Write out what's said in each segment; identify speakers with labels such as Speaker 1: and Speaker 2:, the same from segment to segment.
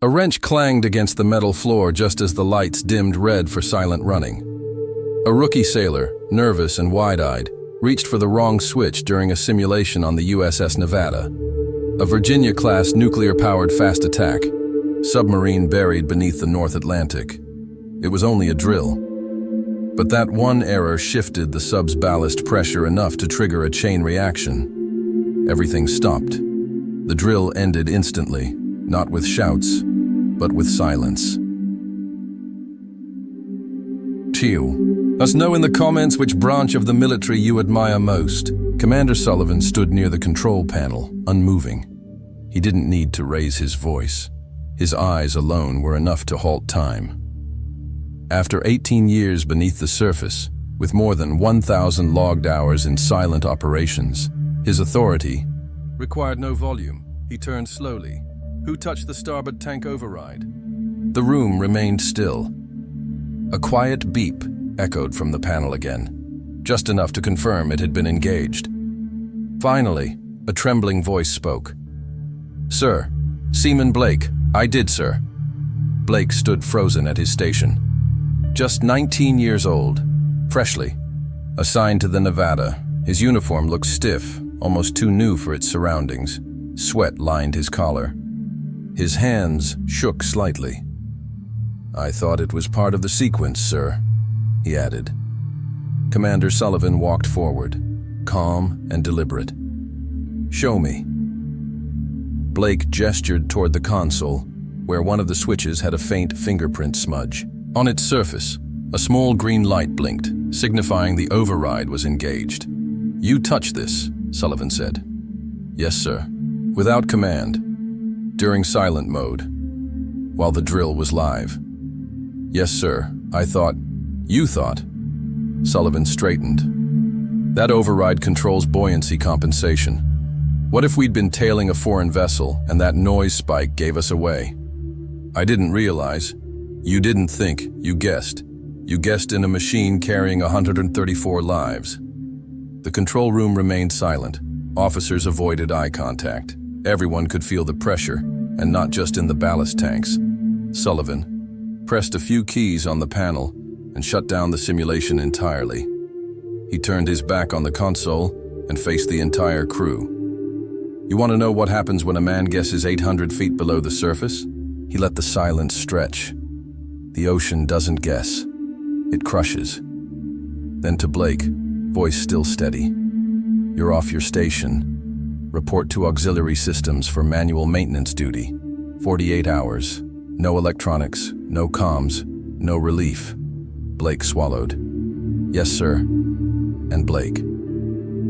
Speaker 1: A wrench clanged against the metal floor just as the lights dimmed red for silent running. A rookie sailor, nervous and wide-eyed, reached for the wrong switch during a simulation on the USS Nevada, a Virginia-class nuclear-powered fast attack submarine buried beneath the North Atlantic. It was only a drill. But that one error shifted the sub's ballast pressure enough to trigger a chain reaction. Everything stopped. The drill ended instantly, not with shouts, but with silence. Let us know in the comments which branch of the military you admire most. Commander Sullivan stood near the control panel, unmoving. He didn't need to raise his voice. His eyes alone were enough to halt time. After 18 years beneath the surface, with more than 1,000 logged hours in silent operations, his authority required no volume. He turned slowly. Who touched the starboard tank override? The room remained still. A quiet beep echoed from the panel again, just enough to confirm it had been engaged. Finally, a trembling voice spoke. "Sir, Seaman Blake, I did, sir." Blake stood frozen at his station. Just 19 years old, freshly assigned to the Nevada, his uniform looked stiff, almost too new for its surroundings. Sweat lined his collar. His hands shook slightly. "I thought it was part of the sequence, sir," he added. Commander Sullivan walked forward, calm and deliberate. "Show me." Blake gestured toward the console, where one of the switches had a faint fingerprint smudge. On its surface, a small green light blinked, signifying the override was engaged. "You touch this," Sullivan said. "Yes, sir." Without command, during silent mode, while the drill was live. "Yes, sir. You thought." Sullivan straightened. "That override controls buoyancy compensation. What if we'd been tailing a foreign vessel and that noise spike gave us away? I didn't realize. You didn't think, you guessed. You guessed in a machine carrying 134 lives." The control room remained silent. Officers avoided eye contact. Everyone could feel the pressure, and not just in the ballast tanks. Sullivan pressed a few keys on the panel and shut down the simulation entirely. He turned his back on the console and faced the entire crew. "You want to know what happens when a man guesses 800 feet below the surface?" He let the silence stretch. "The ocean doesn't guess. It crushes." Then to Blake, voice still steady. "You're off your station. Report to auxiliary systems for manual maintenance duty. 48 hours. No electronics, no comms, no relief." Blake swallowed. "Yes, sir." And Blake.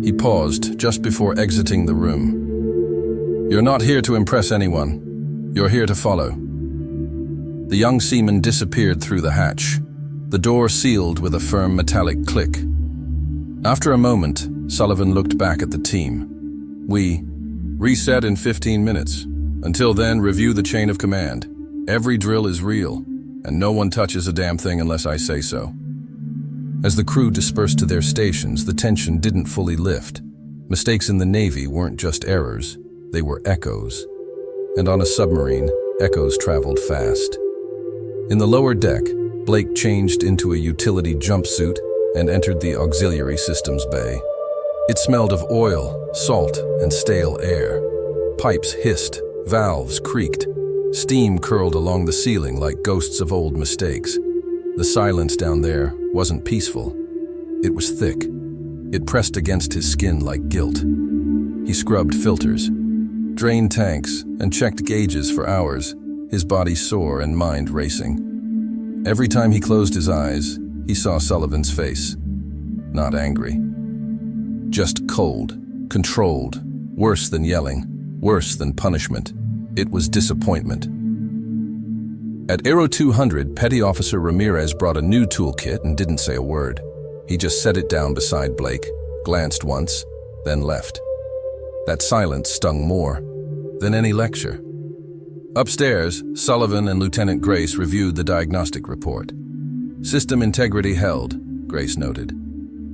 Speaker 1: He paused just before exiting the room. "You're not here to impress anyone. You're here to follow." The young seaman disappeared through the hatch. The door sealed with a firm metallic click. After a moment, Sullivan looked back at the team. "We reset in 15 minutes. Until then, review the chain of command. Every drill is real, and no one touches a damn thing unless I say so." As the crew dispersed to their stations, the tension didn't fully lift. Mistakes in the Navy weren't just errors, they were echoes. And on a submarine, echoes traveled fast. In the lower deck, Blake changed into a utility jumpsuit and entered the auxiliary systems bay. It smelled of oil, salt, and stale air. Pipes hissed, valves creaked. Steam curled along the ceiling like ghosts of old mistakes. The silence down there wasn't peaceful. It was thick. It pressed against his skin like guilt. He scrubbed filters, drained tanks, and checked gauges for hours, his body sore and mind racing. Every time he closed his eyes, he saw Sullivan's face. Not angry. Just cold, controlled, worse than yelling, worse than punishment. It was disappointment. At Aero 200, Petty Officer Ramirez brought a new toolkit and didn't say a word. He just set it down beside Blake, glanced once, then left. That silence stung more than any lecture. Upstairs, Sullivan and Lieutenant Grace reviewed the diagnostic report. "System integrity held," Grace noted.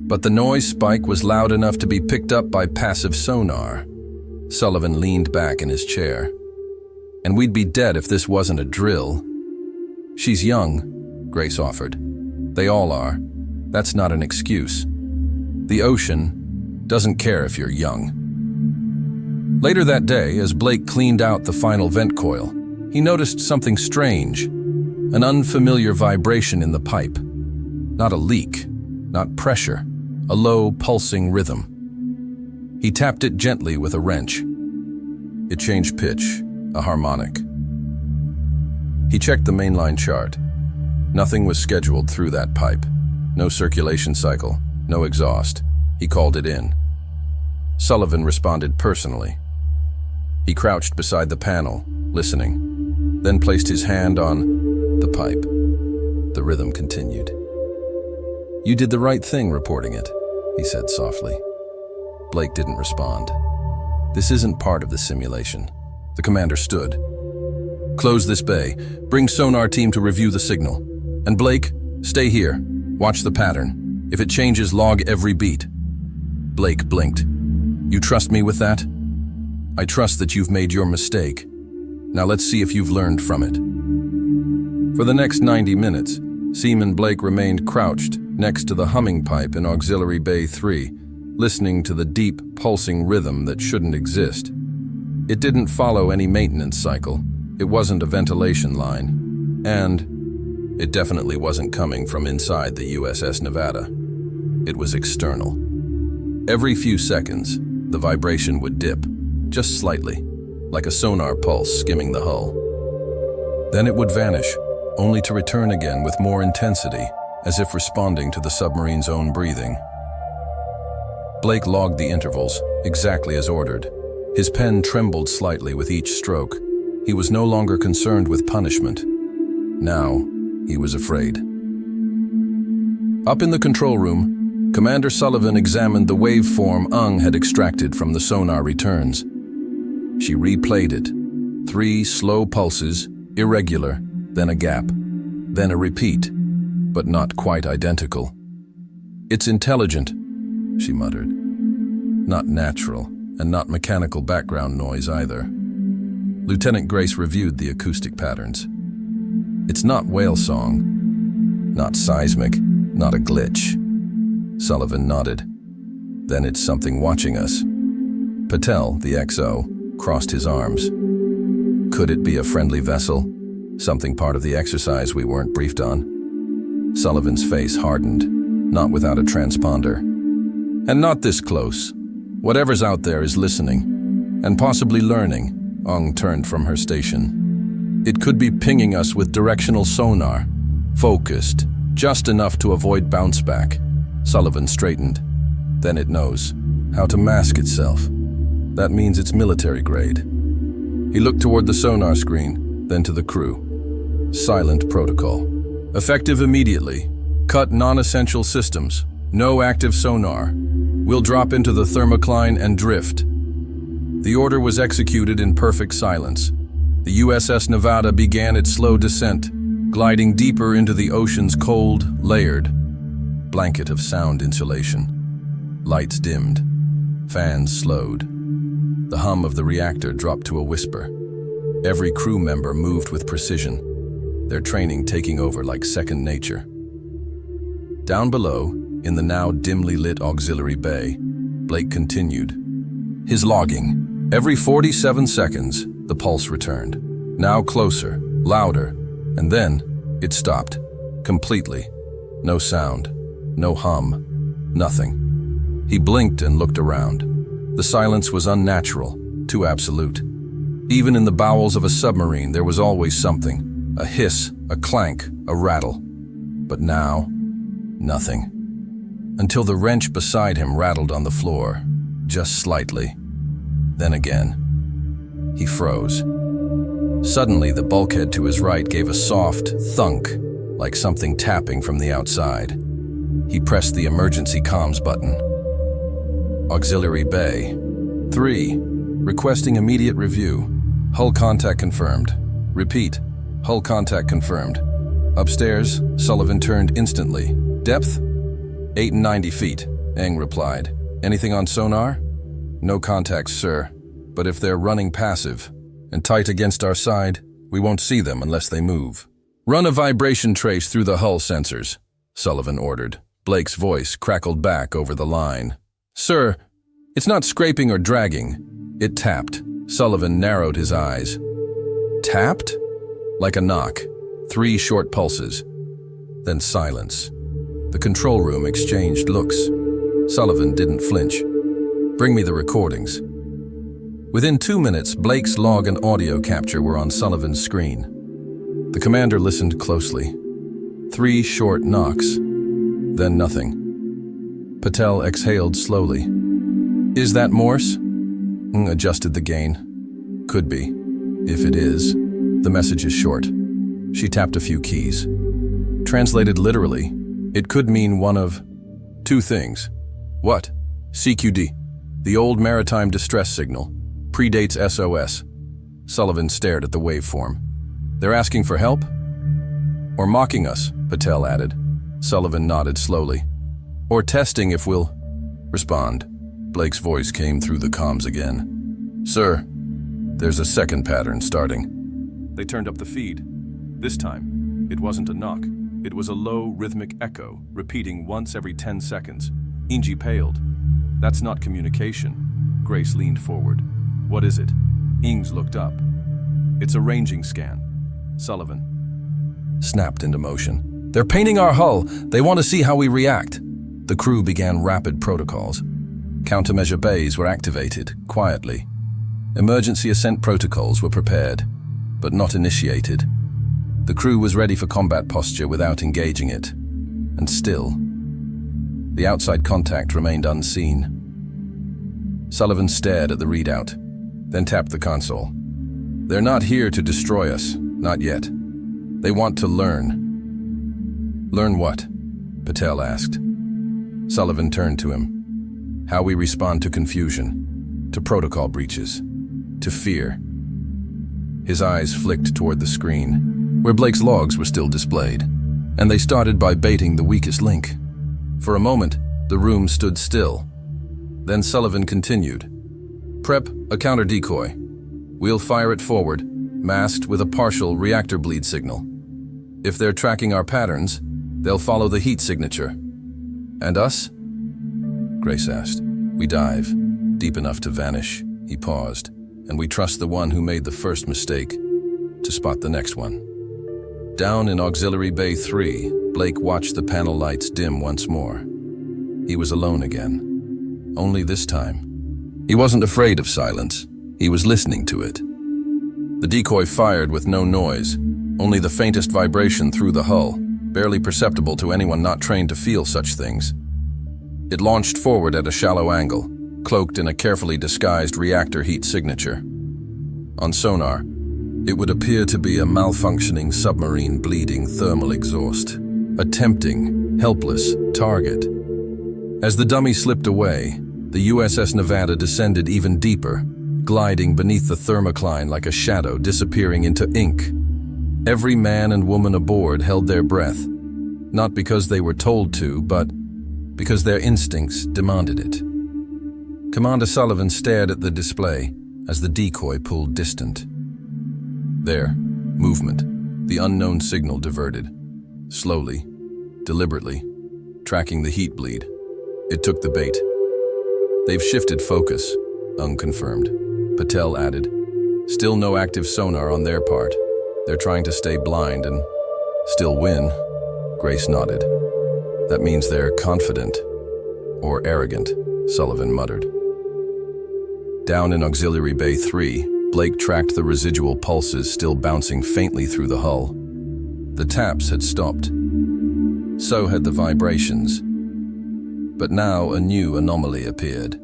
Speaker 1: "But the noise spike was loud enough to be picked up by passive sonar." Sullivan leaned back in his chair. And we'd be dead if this wasn't a drill. She's young, Grace offered. They all are. That's not an excuse. The ocean doesn't care if you're young. Later that day, as Blake cleaned out the final vent coil, he noticed something strange, an unfamiliar vibration in the pipe. Not a leak, not pressure, a low, pulsing rhythm. He tapped it gently with a wrench. It changed pitch, a harmonic. He checked the mainline chart. Nothing was scheduled through that pipe. No circulation cycle, no exhaust. He called it in. Sullivan responded personally. He crouched beside the panel, listening, then placed his hand on the pipe. The rhythm continued. "You did the right thing reporting it," he said softly. Blake didn't respond. "This isn't part of the simulation." The commander stood. "Close this bay. Bring sonar team to review the signal. And Blake, stay here. Watch the pattern. If it changes, log every beat." Blake blinked. "You trust me with that?" "I trust that you've made your mistake. Now let's see if you've learned from it." For the next 90 minutes, Seaman Blake remained crouched next to the humming pipe in Auxiliary Bay 3, listening to the deep, pulsing rhythm that shouldn't exist. It didn't follow any maintenance cycle. It wasn't a ventilation line. And it definitely wasn't coming from inside the USS Nevada. It was external. Every few seconds, the vibration would dip, just slightly, like a sonar pulse skimming the hull. Then it would vanish, only to return again with more intensity, as if responding to the submarine's own breathing. Blake logged the intervals, exactly as ordered. His pen trembled slightly with each stroke. He was no longer concerned with punishment. Now, he was afraid. Up in the control room, Commander Sullivan examined the waveform Ung had extracted from the sonar returns. She replayed it. 3 slow pulses, irregular, then a gap, then a repeat, but not quite identical. "It's intelligent," she muttered. "Not natural, and not mechanical background noise either." Lieutenant Grace reviewed the acoustic patterns. "It's not whale song, not seismic, not a glitch." Sullivan nodded. "Then it's something watching us." Patel, the XO, crossed his arms. "Could it be a friendly vessel? Something part of the exercise we weren't briefed on?" Sullivan's face hardened, not without a transponder. "And not this close. Whatever's out there is listening, and possibly learning." Ung turned from her station. "It could be pinging us with directional sonar, focused, just enough to avoid bounce back." Sullivan straightened. "Then it knows how to mask itself. That means it's military grade." He looked toward the sonar screen, then to the crew. "Silent protocol. Effective immediately. Cut non-essential systems. No active sonar. We'll drop into the thermocline and drift." The order was executed in perfect silence. The USS Nevada began its slow descent, gliding deeper into the ocean's cold, layered blanket of sound insulation. Lights dimmed. Fans slowed. The hum of the reactor dropped to a whisper. Every crew member moved with precision, their training taking over like second nature. Down below, in the now dimly lit auxiliary bay, Blake continued. His logging. Every 47 seconds, the pulse returned. Now closer, louder, and then it stopped. Completely. No sound, no hum, nothing. He blinked and looked around. The silence was unnatural, too absolute. Even in the bowels of a submarine, there was always something. A hiss, a clank, a rattle. But now, nothing. Until the wrench beside him rattled on the floor, just slightly. Then again. He froze. Suddenly, the bulkhead to his right gave a soft thunk, like something tapping from the outside. He pressed the emergency comms button. Auxiliary Bay. 3. Requesting immediate review. Hull contact confirmed. Repeat. Hull contact confirmed. Upstairs, Sullivan turned instantly. Depth? 890 feet, Eng replied. Anything on sonar? No contacts, sir. But if they're running passive, and tight against our side. We won't see them unless they move. Run a vibration trace through the hull sensors, Sullivan ordered. Blake's voice crackled back over the line. Sir, it's not scraping or dragging. It tapped. Sullivan narrowed his eyes. Tapped? Like a knock. 3 short pulses. Then silence. The control room exchanged looks. Sullivan didn't flinch. Bring me the recordings. Within 2 minutes, Blake's log and audio capture were on Sullivan's screen. The commander listened closely. 3 short knocks, then nothing. Patel exhaled slowly. Is that Morse? Adjusted the gain. Could be. If it is, the message is short. She tapped a few keys. Translated literally, it could mean one of 2 things. What? CQD. The old maritime distress signal. Predates SOS. Sullivan stared at the waveform. They're asking for help? Or mocking us, Patel added. Sullivan nodded slowly. Or testing if we'll respond. Blake's voice came through the comms again. Sir, there's a second pattern starting. They turned up the feed. This time, it wasn't a knock. It was a low, rhythmic echo, repeating once every 10 seconds. Inji paled. That's not communication. Grace leaned forward. What is it? Ings looked up. It's a ranging scan. Sullivan snapped into motion. They're painting our hull. They want to see how we react. The crew began rapid protocols. Countermeasure bays were activated, quietly. Emergency ascent protocols were prepared, but not initiated. The crew was ready for combat posture without engaging it. And still, the outside contact remained unseen. Sullivan stared at the readout, then tapped the console. They're not here to destroy us, not yet. They want to learn. Learn what? Patel asked. Sullivan turned to him. How we respond to confusion, to protocol breaches, to fear. His eyes flicked toward the screen, where Blake's logs were still displayed, and they started by baiting the weakest link. For a moment, the room stood still. Then Sullivan continued. Prep a counter decoy. We'll fire it forward, masked with a partial reactor bleed signal. If they're tracking our patterns, they'll follow the heat signature. And us? Grace asked. We dive, deep enough to vanish. He paused, and we trust the one who made the first mistake to spot the next one. Down in Auxiliary Bay 3, Blake watched the panel lights dim once more. He was alone again. Only this time. He wasn't afraid of silence. He was listening to it. The decoy fired with no noise, only the faintest vibration through the hull, barely perceptible to anyone not trained to feel such things. It launched forward at a shallow angle, cloaked in a carefully disguised reactor heat signature. On sonar, it would appear to be a malfunctioning submarine bleeding thermal exhaust, a tempting, helpless target. As the dummy slipped away, the USS Nevada descended even deeper, gliding beneath the thermocline like a shadow disappearing into ink. Every man and woman aboard held their breath, not because they were told to, but because their instincts demanded it. Commander Sullivan stared at the display as the decoy pulled distant. There, movement, the unknown signal diverted. Slowly, deliberately, tracking the heat bleed. It took the bait. They've shifted focus, unconfirmed. Patel added. Still no active sonar on their part. They're trying to stay blind and still win. Grace nodded. That means they're confident. Or arrogant, Sullivan muttered. Down in Auxiliary Bay 3, Blake tracked the residual pulses still bouncing faintly through the hull. The taps had stopped. So had the vibrations. But now a new anomaly appeared.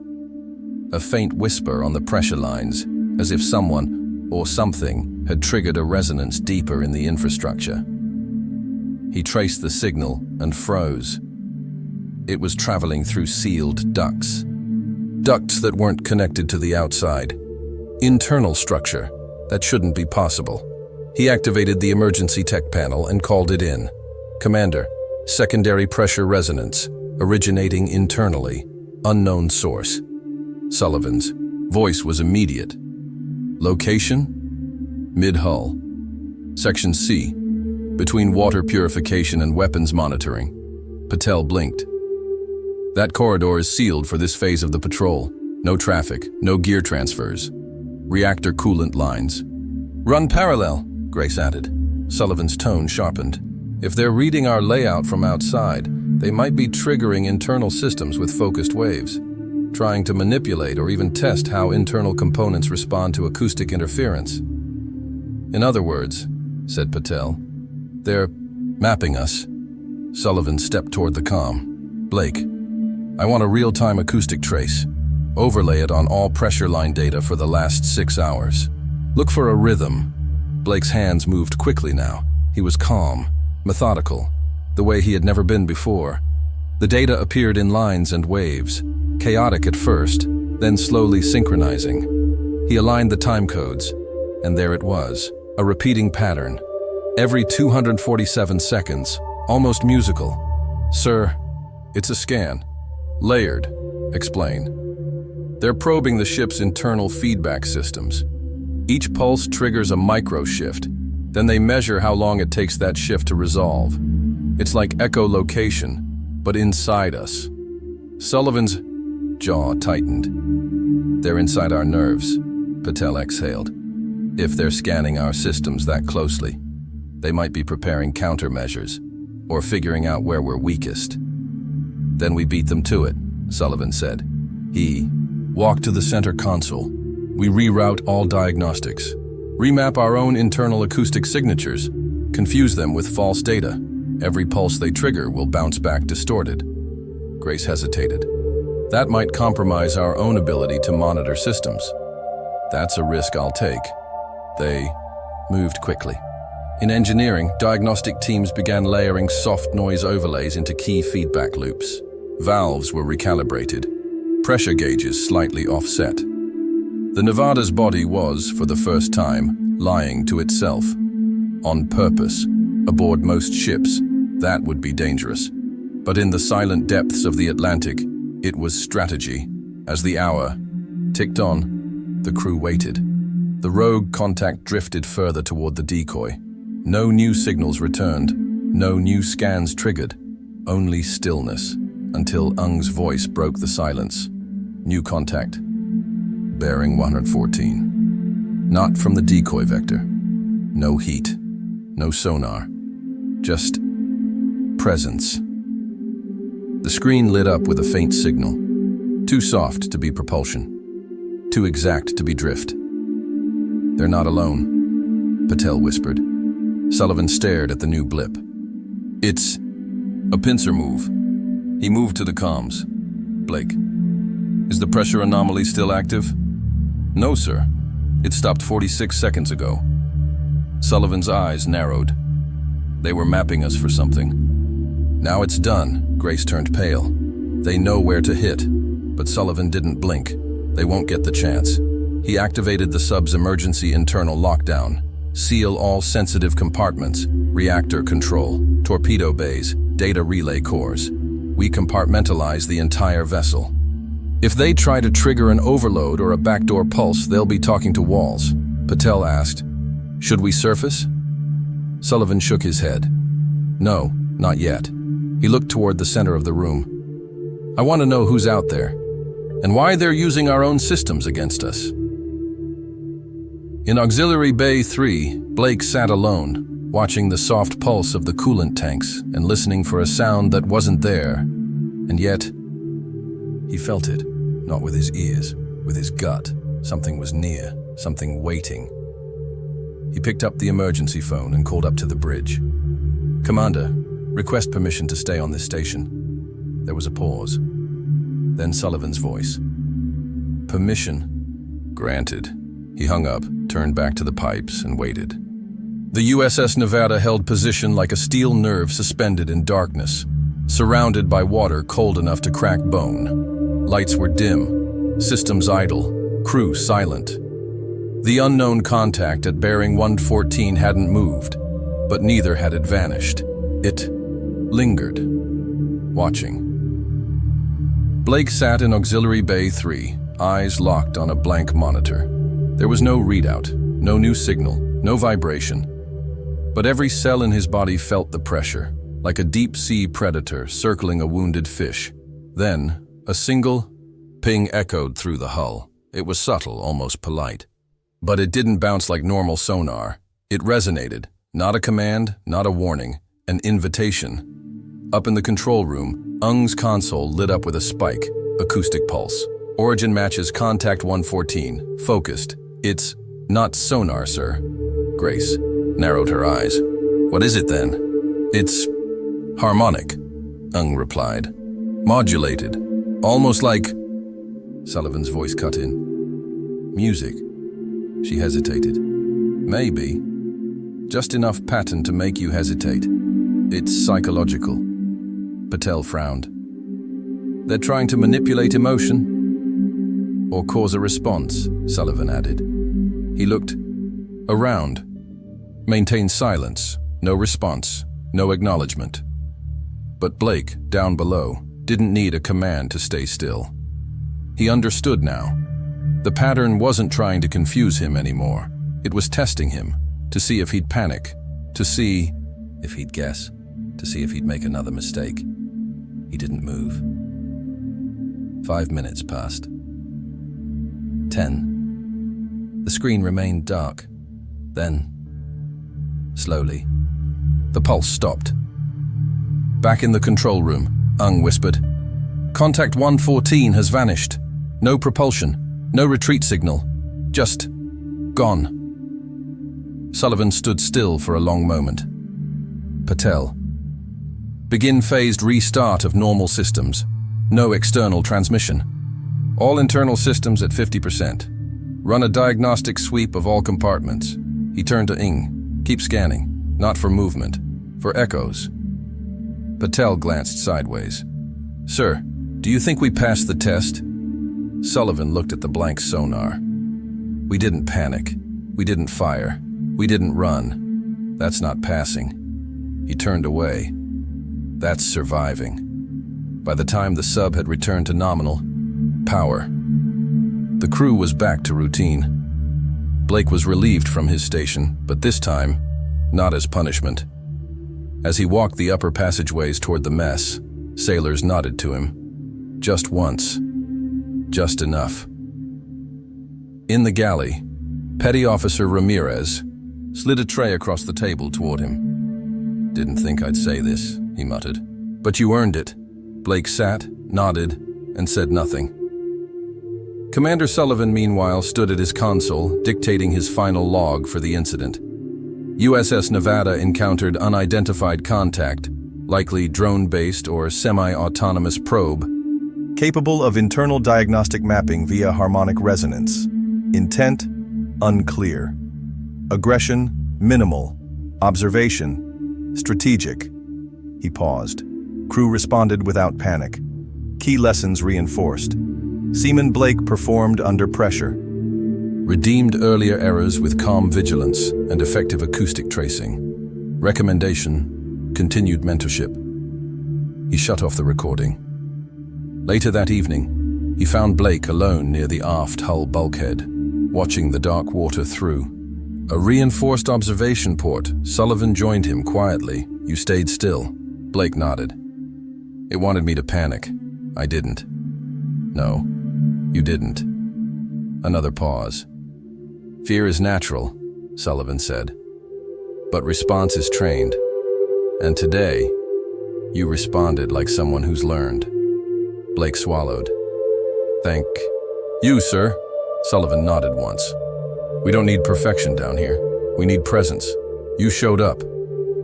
Speaker 1: A faint whisper on the pressure lines, as if someone or something had triggered a resonance deeper in the infrastructure. He traced the signal and froze. It was traveling through sealed ducts. Ducts that weren't connected to the outside. Internal structure that shouldn't be possible. He activated the emergency tech panel and called it in. Commander, secondary pressure resonance, originating internally, unknown source. Sullivan's voice was immediate. Location? Mid-hull. Section C, between water purification and weapons monitoring. Patel blinked. That corridor is sealed for this phase of the patrol. No traffic, no gear transfers. Reactor coolant lines. Run parallel, Grace added. Sullivan's tone sharpened. If they're reading our layout from outside, they might be triggering internal systems with focused waves, trying to manipulate or even test how internal components respond to acoustic interference. In other words, said Patel, they're mapping us. Sullivan stepped toward the comm. Blake, I want a real-time acoustic trace. Overlay it on all pressure line data for the last 6 hours. Look for a rhythm. Blake's hands moved quickly now. He was calm, methodical, the way he had never been before. The data appeared in lines and waves, chaotic at first, then slowly synchronizing. He aligned the time codes, and there it was, a repeating pattern. Every 247 seconds, almost musical. Sir, it's a scan. Layered. Explain. They're probing the ship's internal feedback systems. Each pulse triggers a micro-shift. Then they measure how long it takes that shift to resolve. It's like echolocation, but inside us. Sullivan's jaw tightened. They're inside our nerves, Patel exhaled. If they're scanning our systems that closely, they might be preparing countermeasures or figuring out where we're weakest. Then we beat them to it, Sullivan said. He walked to the center console. We reroute all diagnostics, remap our own internal acoustic signatures, confuse them with false data. Every pulse they trigger will bounce back distorted. Grace hesitated. That might compromise our own ability to monitor systems. That's a risk I'll take. They moved quickly. In engineering, diagnostic teams began layering soft noise overlays into key feedback loops. Valves were recalibrated, pressure gauges slightly offset. The Nevada's body was, for the first time, lying to itself. On purpose. Aboard most ships, that would be dangerous. But in the silent depths of the Atlantic, it was strategy. As the hour ticked on, the crew waited. The rogue contact drifted further toward the decoy. No new signals returned, no new scans triggered, only stillness, until Ung's voice broke the silence. New contact. Bearing 114. Not from the decoy vector. No heat, no sonar. Just presence. The screen lit up with a faint signal. Too soft to be propulsion. Too exact to be drift. They're not alone, Patel whispered. Sullivan stared at the new blip. It's a pincer move. He moved to the comms. Blake, is the pressure anomaly still active? No, sir. It stopped 46 seconds ago. Sullivan's eyes narrowed. They were mapping us for something. Now it's done. Grace turned pale. They know where to hit, but Sullivan didn't blink. They won't get the chance. He activated the sub's emergency internal lockdown. Seal all sensitive compartments, reactor control, torpedo bays, data relay cores. We compartmentalize the entire vessel. If they try to trigger an overload or a backdoor pulse, they'll be talking to walls. Patel asked, should we surface? Sullivan shook his head. No, not yet. He looked toward the center of the room. I want to know who's out there, and why they're using our own systems against us. In Auxiliary Bay 3, Blake sat alone, watching the soft pulse of the coolant tanks and listening for a sound that wasn't there. And yet, he felt it, not with his ears, with his gut. Something was near, something waiting. He picked up the emergency phone and called up to the bridge. Commander, request permission to stay on this station. There was a pause. Then Sullivan's voice. Permission. Granted. He hung up, turned back to the pipes, and waited. The USS Nevada held position like a steel nerve suspended in darkness, surrounded by water cold enough to crack bone. Lights were dim, systems idle, crew silent. The unknown contact at bearing 114 hadn't moved, but neither had it vanished. It lingered, watching. Blake sat in Auxiliary Bay 3, eyes locked on a blank monitor. There was no readout, no new signal, no vibration. But every cell in his body felt the pressure, like a deep-sea predator circling a wounded fish. Then, a single ping echoed through the hull. It was subtle, almost polite. But it didn't bounce like normal sonar. It resonated. Not a command, not a warning, an invitation. Up in the control room, Ung's console lit up with a spike, acoustic pulse. Origin matches contact 114, focused. It's not sonar, sir. Grace narrowed her eyes. What is it then? It's harmonic, Ung replied. Modulated, almost like... Sullivan's voice cut in. Music. She hesitated. Maybe. Just enough pattern to make you hesitate. It's psychological. Patel frowned. They're trying to manipulate emotion? Or cause a response, Sullivan added. He looked around. Maintained silence. No response. No acknowledgement. But Blake, down below, didn't need a command to stay still. He understood now. The pattern wasn't trying to confuse him anymore. It was testing him, to see if he'd panic, to see if he'd guess, to see if he'd make another mistake. He didn't move. 5 minutes passed. 10. The screen remained dark. Then, slowly, the pulse stopped. Back in the control room, Ung whispered, "Contact 114 has vanished. No propulsion, no retreat signal, just gone." Sullivan stood still for a long moment. Patel. Begin phased restart of normal systems. No external transmission. All internal systems at 50%. Run a diagnostic sweep of all compartments. He turned to Ing. Keep scanning, not for movement, for echoes. Patel glanced sideways. Sir, do you think we passed the test? Sullivan looked at the blank sonar. We didn't panic. We didn't fire. We didn't run. That's not passing. He turned away. That's surviving. By the time the sub had returned to nominal power, the crew was back to routine. Blake was relieved from his station, but this time, not as punishment. As he walked the upper passageways toward the mess, sailors nodded to him. Just once. Just enough. In the galley, Petty Officer Ramirez slid a tray across the table toward him. Didn't think I'd say this, he muttered. But you earned it. Blake sat, nodded, and said nothing. Commander Sullivan, meanwhile, stood at his console, dictating his final log for the incident. USS Nevada encountered unidentified contact, likely drone-based or semi-autonomous probe, capable of internal diagnostic mapping via harmonic resonance. Intent, unclear. Aggression, minimal. Observation, strategic. He paused. Crew responded without panic. Key lessons reinforced. Seaman Blake performed under pressure. Redeemed earlier errors with calm vigilance and effective acoustic tracing. Recommendation, continued mentorship. He shut off the recording. Later that evening, he found Blake alone near the aft hull bulkhead, watching the dark water through. A reinforced observation port. Sullivan joined him quietly. You stayed still. Blake nodded. It wanted me to panic. I didn't. No, you didn't. Another pause. Fear is natural, Sullivan said, but response is trained. And today, you responded like someone who's learned. Blake swallowed. Thank you, sir. Sullivan nodded once. We don't need perfection down here. We need presence. You showed up.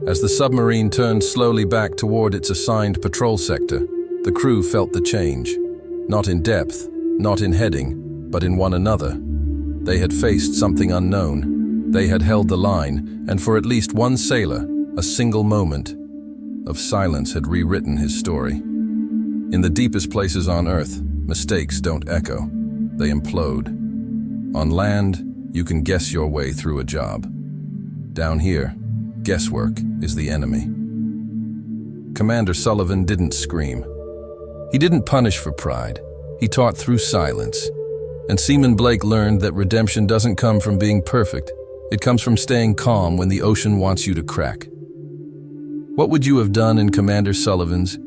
Speaker 1: As the submarine turned slowly back toward its assigned patrol sector, the crew felt the change. Not in depth, not in heading, but in one another. They had faced something unknown. They had held the line, and for at least one sailor, a single moment of silence had rewritten his story. In the deepest places on Earth, mistakes don't echo. They implode. On land, you can guess your way through a job. Down here, guesswork is the enemy. Commander Sullivan didn't scream. He didn't punish for pride. He taught through silence. And Seaman Blake learned that redemption doesn't come from being perfect. It comes from staying calm when the ocean wants you to crack. What would you have done in Commander Sullivan's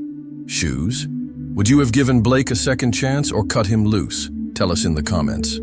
Speaker 1: shoes? Would you have given Blake a second chance or cut him loose? Tell us in the comments.